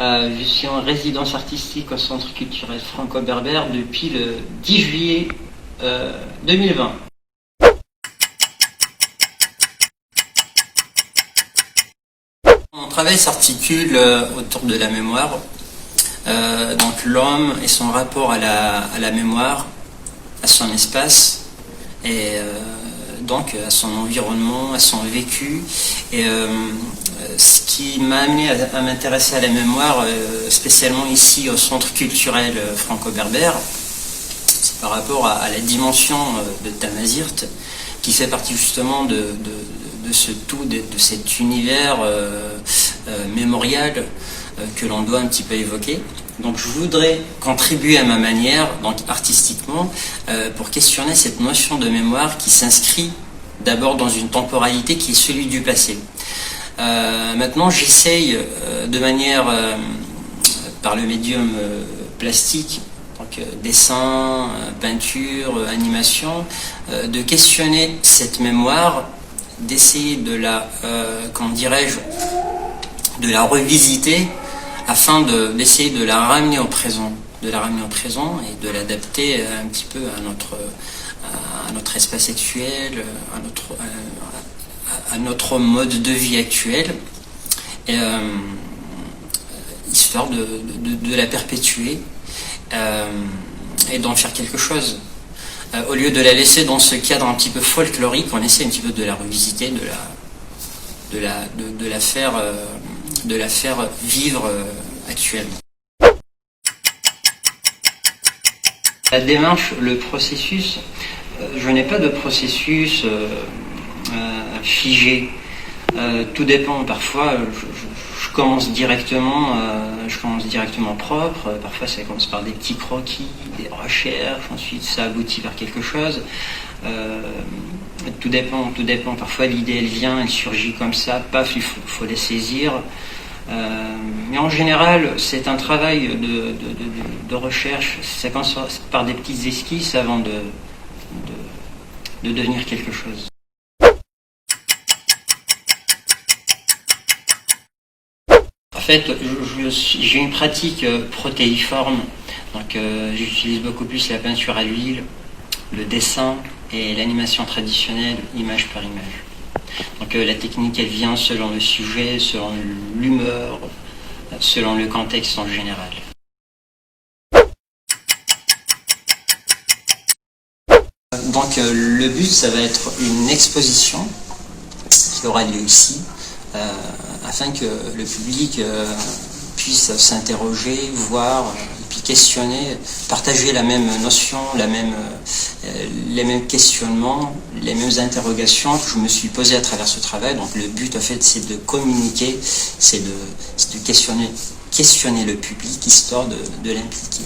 Je suis en résidence artistique au Centre culturel franco-berbère depuis le 10 juillet 2020. Mon travail s'articule autour de la mémoire, donc l'homme et son rapport à la mémoire, à son espace et donc à son environnement, à son vécu. Et ce qui m'a amené à m'intéresser à la mémoire, spécialement ici au Centre culturel franco-berbère, c'est par rapport à la dimension de Tamazirt, qui fait partie justement de ce tout, de cet univers mémorial que l'on doit un petit peu évoquer. Donc je voudrais contribuer à ma manière, donc artistiquement, pour questionner cette notion de mémoire qui s'inscrit d'abord dans une temporalité qui est celui du passé. Maintenant j'essaye de manière, par le médium plastique, donc dessin, peinture, animation, de questionner cette mémoire, d'essayer de la, comment dirais-je, de la revisiter afin d'essayer de la ramener au présent, et de l'adapter un petit peu à notre espace actuel, à notre mode de vie actuel, histoire de la perpétuer et d'en faire quelque chose. Au lieu de la laisser dans ce cadre un petit peu folklorique, on essaie un petit peu de la revisiter, de la faire vivre actuellement. La démarche, le processus, je n'ai pas de processus figé. Tout dépend. Parfois, je commence directement propre. Parfois, ça commence par des petits croquis, des recherches. Ensuite, ça aboutit vers quelque chose. Tout dépend. Parfois, l'idée, elle vient, elle surgit comme ça. Paf, il faut la saisir. Mais en général, c'est un travail de recherche. Ça commence par des petites esquisses avant de devenir quelque chose. En fait, j'ai une pratique protéiforme, donc j'utilise beaucoup plus la peinture à l'huile, le dessin et l'animation traditionnelle, image par image. Donc la technique, elle vient selon le sujet, selon l'humeur, selon le contexte en général. Donc le but, ça va être une exposition qui aura lieu ici, afin que le public puisse s'interroger, voir, et puis questionner, partager la même notion, les mêmes questionnements, les mêmes interrogations que je me suis posées à travers ce travail. Donc le but, en fait, c'est de communiquer, c'est de questionner le public, histoire de l'impliquer.